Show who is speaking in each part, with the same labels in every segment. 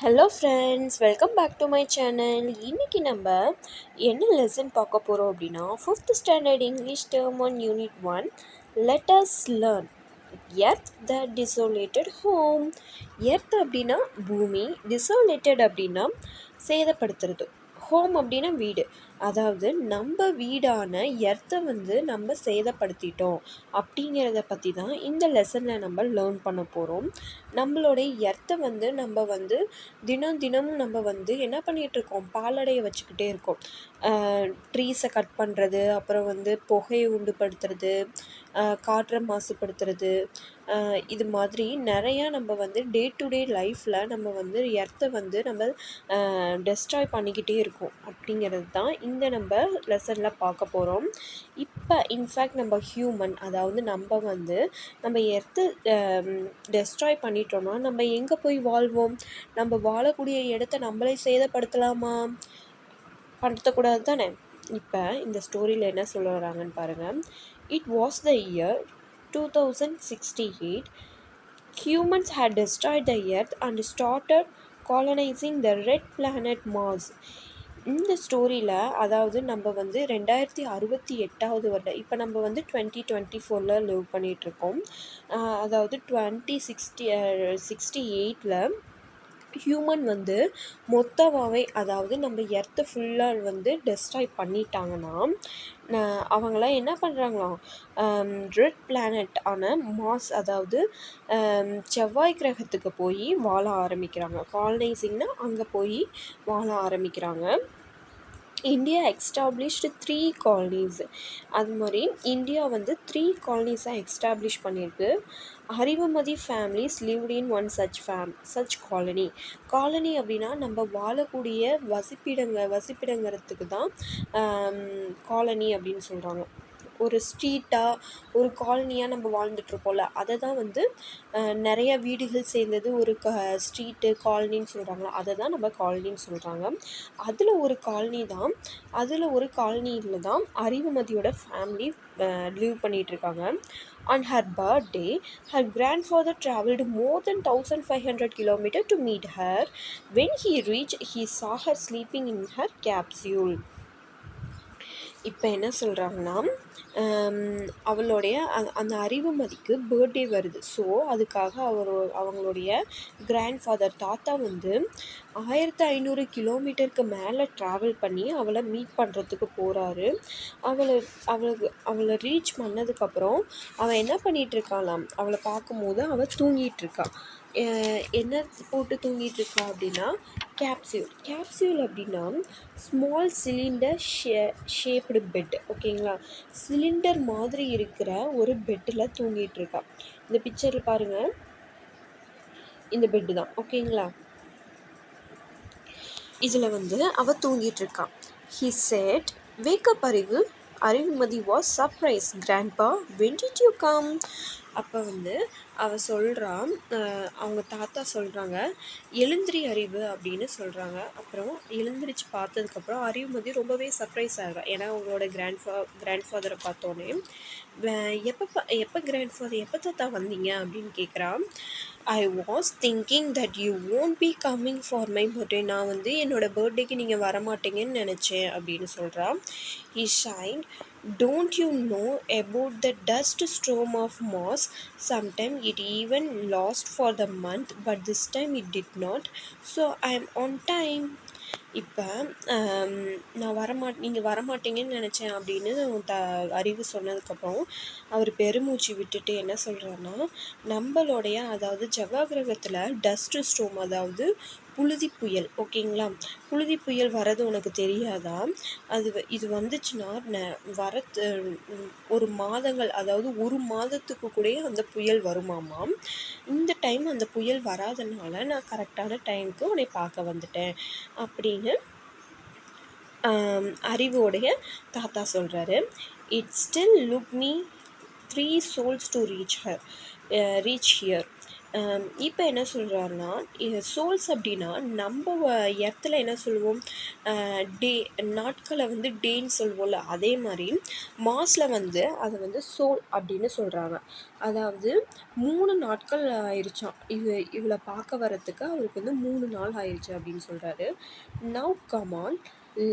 Speaker 1: Hello friends, welcome back to my channel. இன்றைக்கி நம்ம என்ன லெசன் பார்க்க போகிறோம் அப்படின்னா, fifth standard English term one unit one let us learn earth the desolated home. Earth அப்படின்னா பூமி, டிசோலேட்டட் அப்படின்னா சேதப்படுத்துறது, ஹோம் அப்படின்னா வீடு. அதாவது நம்ம வீடான எர்த்தை நம்ம சேதப்படுத்திட்டோம் அப்படிங்கிறத பற்றி தான் இந்த லெசனில் நம்ம லேர்ன் பண்ண போகிறோம். நம்மளுடைய எர்த்தை நம்ம தினம் தினம் நம்ம என்ன பண்ணிகிட்ருக்கோம், பாலடைய வச்சுக்கிட்டே இருக்கோம். ட்ரீஸை கட் பண்ணுறது, அப்புறம் புகையை உண்டுபடுத்துறது, காற்றை மாசுபடுத்துறது, இது மாதிரி நிறையா நம்ம டே டு டே லைஃப்பில் நம்ம எர்த்தை நம்ம டெஸ்ட்ராய் பண்ணிக்கிட்டே இருக்கோம் அப்படிங்கிறது தான் இந்த நம்ம லெசனில் பார்க்க போகிறோம். இப்போ இன்ஃபேக்ட் நம்ம ஹியூமன், அதாவது நம்ம எர்த்து டெஸ்ட்ராய் பண்ணிட்டோம்னா நம்ம எங்கே போய் வாழ்வோம்? நம்ம வாழக்கூடிய இடத்த நம்மளே சேதப்படுத்தலாமா? படுத்தக்கூடாது தானே. இப்போ இந்த ஸ்டோரியில் என்ன சொல்ல வராங்கன்னு பாருங்கள். It was the year 2068. Humans had destroyed the earth and started colonizing the red planet Mars. இந்த ஸ்டோரியில் அதாவது நம்ம 2068 வருடம், இப்போ நம்ம 2024 லிவ் பண்ணிகிட்ருக்கோம். அதாவது 2068 ஹியூமன் மொத்தமாகவே, அதாவது நம்ம எர்த்தை ஃபுல்லாக டெஸ்ட்ராய் பண்ணிட்டாங்கன்னா அவங்களாம் என்ன பண்ணுறாங்களாம், ரெட் பிளானட் ஆன மாஸ், அதாவது செவ்வாய் கிரகத்துக்கு போய் வாழ ஆரம்பிக்கிறாங்க. காலனைசிங்னா அங்கே போய் வாழ ஆரம்பிக்கிறாங்க. India established 3 colonies. அது மாதிரி இந்தியா 3 காலனிஸாக எக்ஸ்டாப்ளிஷ் பண்ணியிருக்கு. Arivumathi families lived in one such colony. Colony அப்படின்னா நம்ம வாழக்கூடிய வசிப்பிடங்கிறதுக்கு தான் காலனி அப்படின்னு சொல்கிறாங்க. ஒரு ஸ்ட்ரீட்டாக, ஒரு காலனியாக நம்ம வாழ்ந்துட்டுருப்போம்ல, அதை தான் நிறைய வீடுகள் சேர்ந்தது ஒரு ஸ்ட்ரீட்டு காலனின்னு சொல்கிறாங்களா, அதை தான் நம்ம காலனின்னு சொல்கிறாங்க. அதில் ஒரு காலனியில் தான் அறிவுமதியோட ஃபேமிலி லிவ் பண்ணிகிட்ருக்காங்க. On her birthday, her grandfather travelled more than 1500 kilometers to meet her. When he reached, he saw her sleeping in her capsule. இப்போ என்ன சொல்கிறாங்கன்னா, அவளுடைய அந்த அறிவுமதிக்கு பர்த்டே வருது. ஸோ அதுக்காக அவங்களுடைய கிராண்ட்ஃபாதர் தாத்தா 1500 கிலோமீட்டருக்கு மேலே ட்ராவல் பண்ணி அவளை மீட் பண்ணுறதுக்கு போகிறாரு. அவளை ரீச் பண்ணதுக்கப்புறம் அவள் என்ன பண்ணிகிட்ருக்காளாம், அவளை பார்க்கும்போது அவள் தூங்கிகிட்ருக்கா. என்ன போட்டு தூங்கிகிட்ருக்கா அப்படின்னா கேப்சியூல் அப்படின்னா ஸ்மால் சிலிண்டர் ஷேப்டு பெட். ஓகேங்களா, சிலிண்டர் மாதிரி இருக்கிற ஒரு பெட்டில் தூங்கிகிட்ருக்கா. இந்த பிக்சரில் பாருங்கள், இந்த பெட்டு தான். ஓகேங்களா, இதில் அவள் தூங்கிகிட்ருக்கா. He said, "Wake up, Arivumathi was surprise. Grandpa, when did you come?" அப்போ அவள் சொல்கிறான், அவங்க தாத்தா சொல்கிறாங்க, எழுந்திரி அறிவு அப்படின்னு சொல்கிறாங்க. அப்புறம் எழுந்திரிச்சு பார்த்ததுக்கப்புறம் அறிவுமதி ரொம்பவே சர்ப்ரைஸ் ஆகிறா. ஏன்னா அவங்களோட கிராண்ட்ஃபாதரை பார்த்தோன்னே, எப்போ கிராண்ட்ஃபாதர், எப்போ தாத்தா வந்தீங்க அப்படின்னு கேட்குறான். I was thinking that you won't be coming for my birthday. நான் என்னோடய பர்த்டேக்கு நீங்கள் வரமாட்டீங்கன்னு நினச்சேன் அப்படின்னு சொல்கிறான். He shined. Don't you know about the dust storm of Mars? Sometimes it even lost for the month, but this time it did not. So I am on time. இப்போ நீங்கள் வரமாட்டீங்கன்னு நினச்சேன் அப்படின்னு அறிவு சொன்னதுக்கப்புறம் அவர் பெருமூச்சு விட்டுட்டு என்ன சொல்கிறாருன்னா, நம்மளுடைய அதாவது செவ்வாய் கிரகத்தில் டஸ்ட்டு ஸ்டோம், அதாவது புழுதி புயல். ஓகேங்களா, புழுதி புயல் வர்றது உனக்கு தெரியாதா? இது வந்துச்சுன்னா ஒரு மாதங்கள், அதாவது ஒரு மாதத்துக்கு கூட அந்த புயல் வருமாமாம். இந்த டைம் அந்த புயல் வராதனால நான் கரெக்டான டைமுக்கு உன்னை பார்க்க வந்துட்டேன் அப்படின்னு அறிவோடைய தாத்தா சொல்கிறாரு. It still look me 3 souls to reach here. இப்போ என்ன சொல்கிறாருன்னா, சோல்ஸ் அப்படின்னா நம்ம எர்த்தில் என்ன சொல்லுவோம், டே நாட்களை வந்து டேன்னு சொல்லுவோம்ல, அதே மாதிரி மாஸில் வந்து அதை வந்து சோல் அப்படின்னு சொல்கிறாங்க. அதாவது 3 நாட்கள் ஆயிடுச்சாம் இவளை பார்க்க வரத்துக்கு அவருக்கு வந்து 3 நாள் ஆயிடுச்சு அப்படின்னு சொல்கிறாரு. Now come on,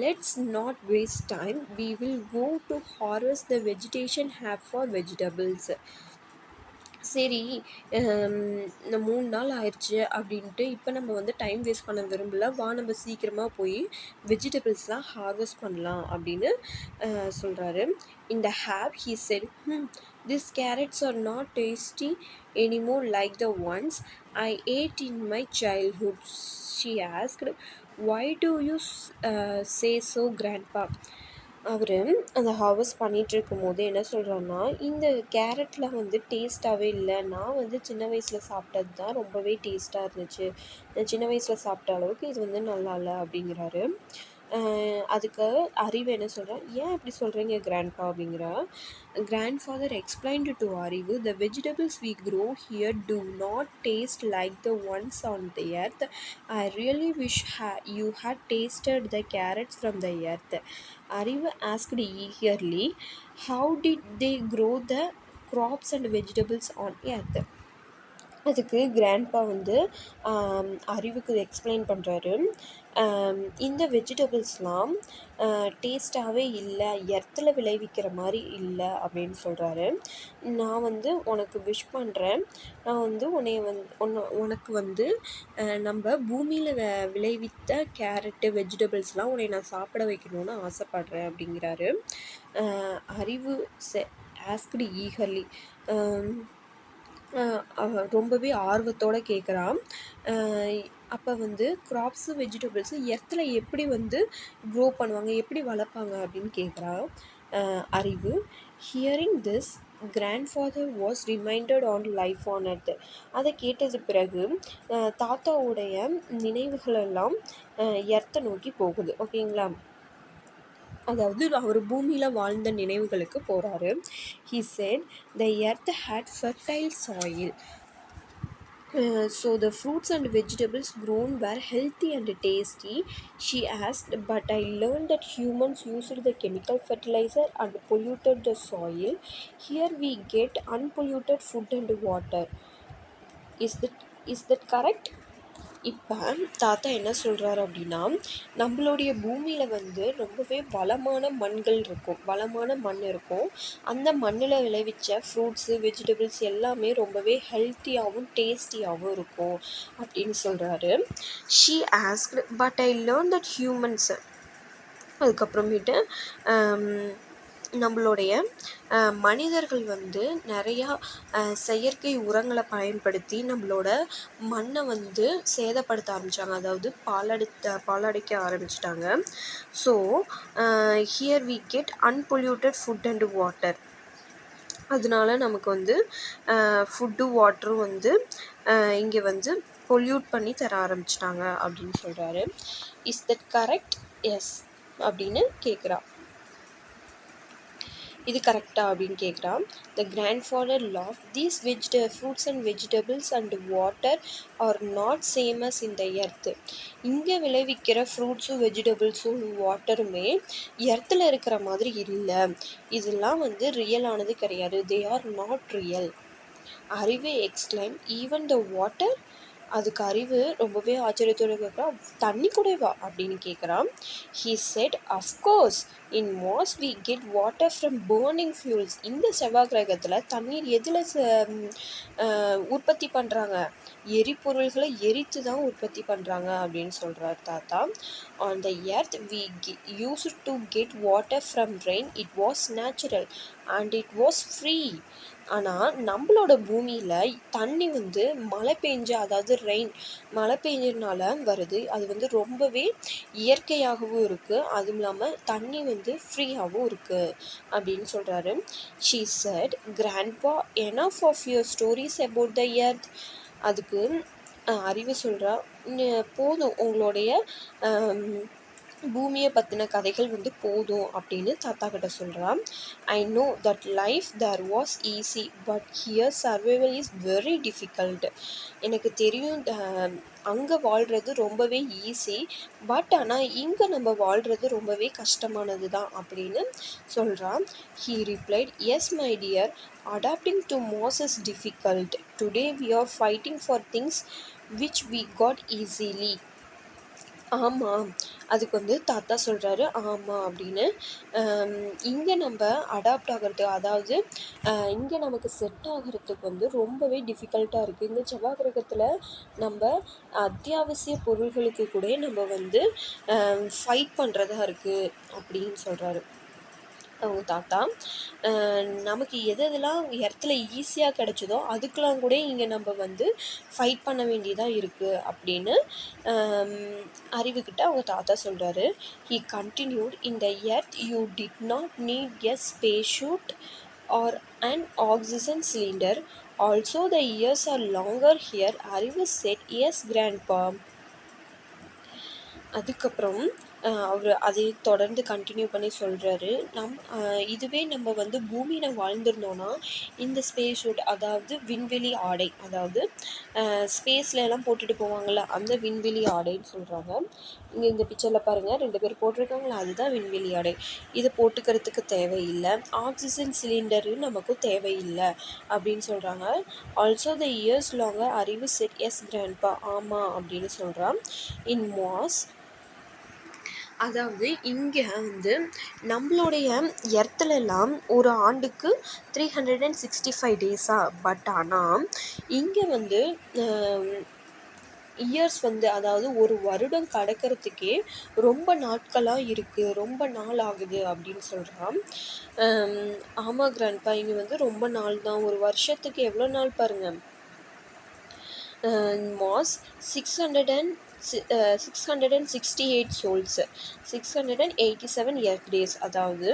Speaker 1: let's not waste time, we will go to harvest the vegetation have for vegetables. சரி, இந்த 3 நாள் ஆயிடுச்சு அப்படின்ட்டு இப்போ நம்ம வந்து டைம் வேஸ்ட் பண்ண விரும்பல, வா நம்ம சீக்கிரமாக போய் வெஜிடபிள்ஸ்லாம் ஹார்வெஸ்ட் பண்ணலாம் அப்படின்னு சொல்கிறாரு. இந்த have he said, these carrots are not tasty anymore like the ones I ate in my childhood. She asked, why do you say so, grandpa? அவர் அந்த ஹார்வெஸ்ட் பண்ணிகிட்ருக்கும் போது என்ன சொல்கிறாருன்னா, இந்த கேரட்டில் வந்து டேஸ்ட்டாகவே இல்லை, நான் வந்து சின்ன வயசில் சாப்பிட்டது தான் ரொம்பவே டேஸ்ட்டாக இருந்துச்சு, நான் சின்ன வயசில் சாப்பிட்ட அளவுக்கு இது வந்து நல்லா இல்லை அப்படிங்கிறாரு. அதுக்கு அறிவு என்ன சொல்கிறார், ஏன் இப்படி சொல்கிறீங்க கிராண்ட்பா அப்படிங்கிறா. Grandfather explained to Arivu, the vegetables we grow here do not taste like the ones on the earth. I really wish you had tasted the carrots from the earth. Arivu asked eagerly, how did they grow the crops and vegetables on earth? அதுக்கு grandpa வந்து அறிவுக்கு explain பண்ணுறாரு. இந்த வெஜிடபிள்ஸ்லாம் டேஸ்ட்டாகவே இல்லை, எர்த்தில் விளைவிக்கிற மாதிரி இல்லை அப்படின்னு சொல்கிறாரு. நான் வந்து உனக்கு விஷ் பண்ணுறேன், நான் வந்து உனக்கு வந்து நம்ம பூமியில் விளைவித்த கேரட்டு வெஜிடபிள்ஸ்லாம் உன்னை நான் சாப்பிட வைக்கணும்னு ஆசைப்பட்றேன் அப்படிங்கிறாரு. அறிவு ஆஸ்க்டு ஈகர்லி, ரொம்பவே ஆர்வத்தோடு கேட்குறான். அப்போ வந்து க்ராப்ஸு வெஜிடபிள்ஸு எர்த்தில் எப்படி வந்து க்ரோ பண்ணுவாங்க, எப்படி வளர்ப்பாங்க அப்படின்னு கேட்குறான் அறிவு. Hearing this, grandfather was reminded on life on earth. அதை கேட்டது பிறகு தாத்தாவுடைய நினைவுகளெல்லாம் எர்த்தை நோக்கி போகுது. ஓகேங்களா, அதாவது அவர் பூமியில் வாழ்ந்த நினைவுகளுக்கு போகிறாரு. He said, the earth had fertile soil. So the fruits and vegetables grown were healthy and tasty. She asked, but I learned that humans used the chemical fertilizer and polluted the soil. Here we get unpolluted food and water. Is that correct? இப்போ தாத்தா என்ன சொல்கிறாரு அப்படின்னா, நம்மளுடைய பூமியில் வந்து ரொம்பவே வளமான மண் இருக்கும். அந்த மண்ணில் விளைவிச்ச ஃப்ரூட்ஸு வெஜிடபிள்ஸ் எல்லாமே ரொம்பவே ஹெல்த்தியாகவும் டேஸ்டியாகவும் இருக்கும் அப்படின்னு சொல்கிறாரு. She asked, but I learn that humans. அதுக்கப்புறமேட்டு நம்மளுடைய மனிதர்கள் வந்து நிறையா செயற்கை உரங்களை பயன்படுத்தி நம்மளோட மண்ணை வந்து சேதப்படுத்த ஆரம்பித்தாங்க, அதாவது பாலடைக்க ஆரம்பிச்சிட்டாங்க. So here we get unpolluted food and water. அதனால நமக்கு வந்து ஃபுட்டு வாட்டரும் வந்து இங்கே வந்து பொல்யூட் பண்ணி தர ஆரம்பிச்சிட்டாங்க அப்படின்னு சொல்கிறாரு. Is that correct? எஸ் அப்படின்னு கேட்குறா. இது கரெக்டா அப்படின்னு கேட்குறான். The grandfather laugh, these fruits and vegetables and water are not same as in the earth. இங்கே விளைவிக்கிற ஃப்ரூட்ஸும் வெஜிடபிள்ஸும் வாட்டருமே எர்த்தில் இருக்கிற மாதிரி இல்லை, இதெல்லாம் வந்து ரியலானது கிடையாது. They are not real. அறிவே எக்ஸ்பிளைன், ஈவன் த வாட்டர். அதுக்கு அறிவு ரொம்பவே ஆச்சரியத்தோடு கேட்குறான், தண்ணி கூடவா அப்படின்னு கேட்குறான். He said, of course, in Mars we get water from burning fuels. இந்த செவ்வாய் கிரகத்தில் தண்ணீர் எதில் உற்பத்தி பண்ணுறாங்க, எரிபொருள்களை எரித்து தான் உற்பத்தி பண்ணுறாங்க அப்படின்னு சொல்கிறார் தாத்தா. On the earth we used to get water from rain, it was natural and it was free. ஆனால் நம்மளோட பூமியில் தண்ணி வந்து மழை பெஞ்சு, அதாவது ரெயின் மழை பெஞ்சதுனால வருது, அது வந்து ரொம்பவே இயற்கையாகவும் இருக்குது, அதுவும் இல்லாமல் தண்ணி வந்து ஃப்ரீயாகவும் இருக்குது அப்படின்னு சொல்கிறாரு. She said, grandpa, enough of your stories about the earth. அதுக்கு அறிவு சொல்கிறா, போதும் உங்களுடைய பூமியை பற்றின கதைகள் வந்து போதும் அப்படின்னு தாத்தா கிட்ட சொல்கிறான். I know that life there was easy but here survival is very difficult. எனக்கு தெரியும் அங்கே வாழ்கிறது ரொம்பவே ஈஸி, பட் ஆனால் இங்கே நம்ம வாழ்கிறது ரொம்பவே கஷ்டமானது தான் அப்படின்னு சொல்கிறான். He replied, yes my dear, adapting to Mars is difficult. Today we are fighting for things which we got easily. ஆமாம், அதுக்கு வந்து தாத்தா சொல்கிறாரு ஆமாம் அப்படின்னு. இங்கே நம்ம அடாப்ட் ஆகிறது, அதாவது இங்கே நமக்கு செட் ஆகிறதுக்கு வந்து ரொம்பவே டிஃபிகல்ட்டாக இருக்குது. இந்த செவ்வாய் கிரகத்தில் நம்ம அத்தியாவசிய பொருள்களுக்கு கூட நம்ம வந்து ஃபைட் பண்ணுறதா இருக்குது அப்படின்னு சொல்கிறாரு அவங்க தாத்தா. நமக்கு எதெல்லாம் இடத்துல ஈஸியாக கிடச்சதோ அதுக்கெலாம் கூட இங்கே நம்ம வந்து ஃபைட் பண்ண வேண்டியதாக இருக்குது அப்படின்னு அறிவுக்கிட்ட அவங்க தாத்தா சொல்கிறாரு. He continued, in the earth you did not need a space suit or an oxygen cylinder. Also the years are longer here. Arivu said, yes grandpa. அதுக்கப்புறம் அவர் அதை தொடர்ந்து கண்டினியூ பண்ணி சொல்கிறாரு. இதுவே நம்ம வந்து பூமியில் வாழ்ந்திருந்தோன்னா இந்த ஸ்பேஸ் ஷூட், அதாவது விண்வெளி ஆடை, அதாவது ஸ்பேஸில் எல்லாம் போட்டுட்டு போவாங்கள்ல அந்த விண்வெளி ஆடைன்னு சொல்கிறாங்க. இங்கே இந்த பிக்சரில் பாருங்கள் 2 பேர் போட்டிருக்காங்களா, அதுதான் விண்வெளி ஆடை. இதை போட்டுக்கிறதுக்கு தேவையில்லை. ஆக்சிஜன் சிலிண்டரு நமக்கும் தேவையில்லை அப்படின்னு சொல்கிறாங்க. Also the years longer. அறிவு செட், எஸ் கிராண்ட்பா. ஆமாம் அப்படின்னு சொல்கிறான். இன் மாஸ், அதாவது இங்கே வந்து நம்மளுடைய எர்த்துலலாம் ஒரு ஆண்டுக்கு 365 டேஸா, பட் ஆனால் இங்கே வந்து இயர்ஸ் வந்து, அதாவது ஒரு வருடம் கடக்கிறதுக்கே ரொம்ப நாட்களாக இருக்குது, ரொம்ப நாள் ஆகுது அப்படின்னு சொல்கிறான். ஆமாம் கிராண்ட்பா, இங்கே வந்து ரொம்ப நாள் தான். ஒரு வருஷத்துக்கு எவ்வளோ நாள் பாருங்கள். Mass 668 souls, 687 earth days. அதாவது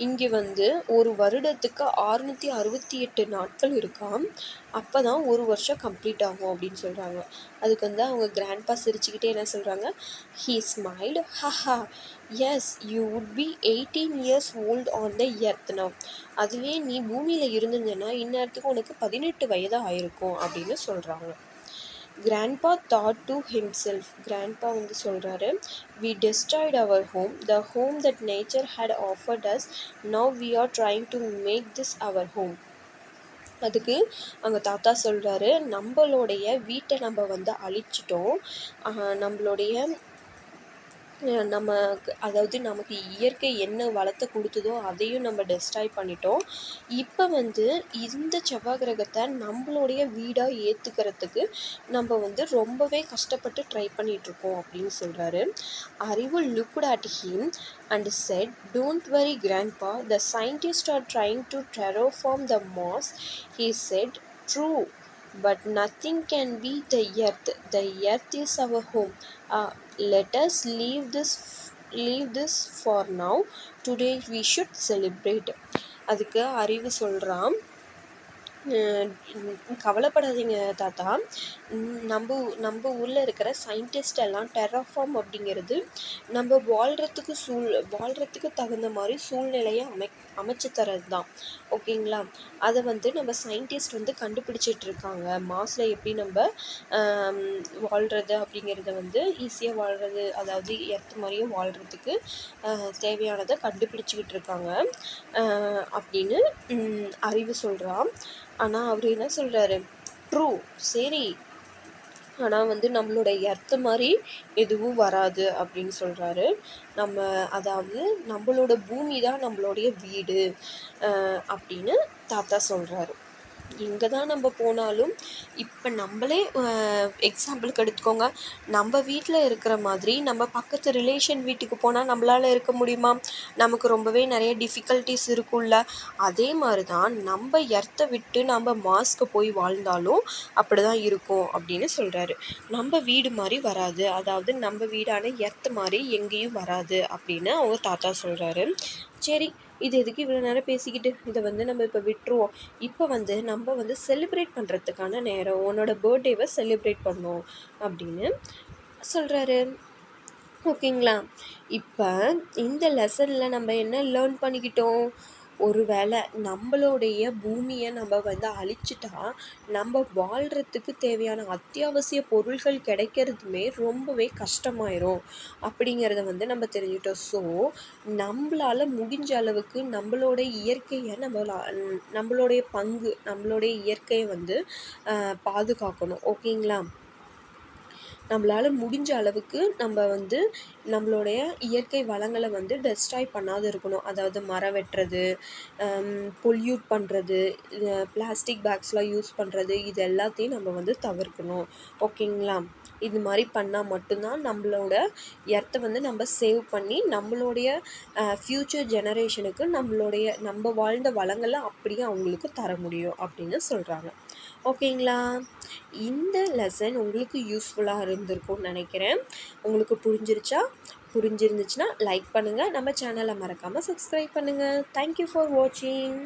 Speaker 1: இங்கே வந்து ஒரு வருடத்துக்கு 668 நாட்கள் இருக்காம். அப்போ தான் ஒரு வருஷம் கம்ப்ளீட் ஆகும் அப்படின்னு சொல்கிறாங்க. அதுக்கு வந்து அவங்க கிராண்ட்பா சிரிச்சுக்கிட்டே என்ன சொல்கிறாங்க, he smiled, haha, yes you would be 18 years old on the earth now. அதுவே நீ பூமியில் இருந்திருந்தேன்னா இந்நேரத்துக்கு உனக்கு 18 வயது ஆயிருக்கும் அப்படின்னு சொல்கிறாங்க. Grandpa thought to himself. Grandpa வந்து சொல்கிறாரு, we destroyed our home, the home that nature had offered us. Now we are trying to make this our home. அதுக்கு அவங்க தாத்தா சொல்கிறாரு, நம்மளுடைய வீட்டை நம்ம வந்து அழிச்சிட்டோம். நம்மளுடைய நமக்கு, அதாவது நமக்கு இயற்கை என்ன வளத்தை கொடுத்ததோ அதையும் நம்ம டெஸ்ட்ராய் பண்ணிட்டோம். இப்போ வந்து இந்த செவ்வாய் கிரகத்தை நம்மளுடைய வீடாக ஏற்றுக்கிறதுக்கு நம்ம வந்து ரொம்பவே கஷ்டப்பட்டு ட்ரை பண்ணிகிட்ருக்கோம் அப்படின்னு சொல்கிறாரு. அறிவு looked at him and said, don't worry grandpa, the scientists are trying to terraform the Mars. He said, true, but nothing can be the earth. The earth is our home. Let us leave this for now. Today we should celebrate. அதுக்கு அறிவு சொல்கிறான், கவலைப்படாதீங்க தாத்தா, நம்ம ஊரில் இருக்கிற scientist எல்லாம் terraform அப்படிங்கிறது நம்ம வாழ்கிறதுக்கு தகுந்த மாதிரி சூழ்நிலையை அமைச்சு தரது தான், ஓகேங்களா. அதை வந்து நம்ம சயின்டிஸ்ட் வந்து கண்டுபிடிச்சிட்டு இருக்காங்க. மாஸில் எப்படி நம்ம வாழ்கிறது அப்படிங்கிறத வந்து ஈஸியாக வாழ்கிறது, அதாவது எர்த் மாதிரியும் வாழ்கிறதுக்கு தேவையானதை கண்டுபிடிச்சிக்கிட்டு இருக்காங்க அப்படின்னு அறிவு சொல்கிறான். ஆனால் அவர் என்ன சொல்கிறாரு, ட்ரூ, சரி, ஆனால் வந்து நம்மளோட எர்த்து மாதிரி எதுவும் வராது அப்படின்னு சொல்கிறாரு. அதாவது நம்மளோட பூமி தான் நம்மளுடைய வீடு அப்படின்னு தாத்தா சொல்கிறாரு. எங்கே தான் நம்ம போனாலும், இப்போ நம்மளே எக்ஸாம்பிளுக்கு எடுத்துக்கோங்க, நம்ம வீட்டில் இருக்கிற மாதிரி நம்ம பக்கத்து ரிலேஷன் வீட்டுக்கு போனால் நம்மளால் இருக்க முடியுமா? நமக்கு ரொம்பவே நிறைய டிஃபிகல்ட்டிஸ் இருக்கும்ல. அதே மாதிரி தான் நம்ம எர்த்தை விட்டு நம்ம மாஸ்க்கு போய் வாழ்ந்தாலும் அப்படி தான் இருக்கும் அப்படின்னு சொல்கிறாரு. நம்ம வீடு மாதிரி வராது, அதாவது நம்ம வீடான எர்த்து மாதிரி எங்கேயும் வராது அப்படின்னு அவங்க தாத்தா சொல்கிறாரு. சரி, இது எதுக்கு இவ்வளோ நேரம் பேசிக்கிட்டு, இதை வந்து நம்ம இப்போ விட்டுருவோம். இப்போ வந்து நம்ம வந்து செலிப்ரேட் பண்ணுறதுக்கான நேரம், உன்னோட பர்த்டேவை செலிப்ரேட் பண்ணோம் அப்படின்னு சொல்கிறாரு. ஓகேங்களா? இப்ப இந்த லெசன்ல நம்ம என்ன லேர்ன் பண்ணிக்கிட்டோம்? ஒரு வேளை நம்மளுடைய பூமிய நம்ம வந்து அழிச்சிட்டா, நம்ம வாழ்றதுக்கு தேவையான அத்தியாவசிய பொருள்கள் கிடைக்கிறதுமே ரொம்பவே கஷ்டமாயிரும். அப்படிங்கிறத வந்து நம்ம தெரிஞ்சுக்கிட்டோம். ஸோ, நம்பளால முடிஞ்ச அளவுக்கு நம்மளோட இயற்கைய நம்மளுடைய பங்கு, நம்மளுடைய இயற்கைய வந்து பாதுகாக்கணும். ஓகேங்களா? நம்மளால முடிஞ்ச அளவுக்கு நம்ம வந்து நம்மளுடைய இயற்கை வளங்கள வந்து டெஸ்ட்ராய் பண்ணாத இருக்கணும். அதாவது மரம் வெட்டுறது, பொல்யூட் பண்ணுறது, பிளாஸ்டிக் பேக்ஸ்லாம் யூஸ் பண்ணுறது, இது எல்லாத்தையும் நம்ம வந்து தவிர்க்கணும். ஓகேங்களா? இது மாரி பண்ணா மட்டும் தான் நம்மளோட எர்த்த வந்து நம்ம சேவ் பண்ணி, நம்மளுடைய ஃப்யூச்சர் ஜெனரேஷனுக்கு நம்ம வாழ்ந்த வளங்கள அப்படியே அவங்களுக்கு தர முடியும் அப்படின்னு சொல்றாங்க. ஓகேங்களா? இந்த லெசன் உங்களுக்கு யூஸ்ஃபுல்லா இருந்திருக்கும்னு நெனைக்கிறேன். உங்களுக்கு புரிஞ்சிருந்துச்சுன்னா லைக் பண்ணுங்க. நம்ம சேனல மறக்காம சப்ஸ்கிரைப் பண்ணுங்க. தேங்க் யூ ஃபார் வாட்சிங்.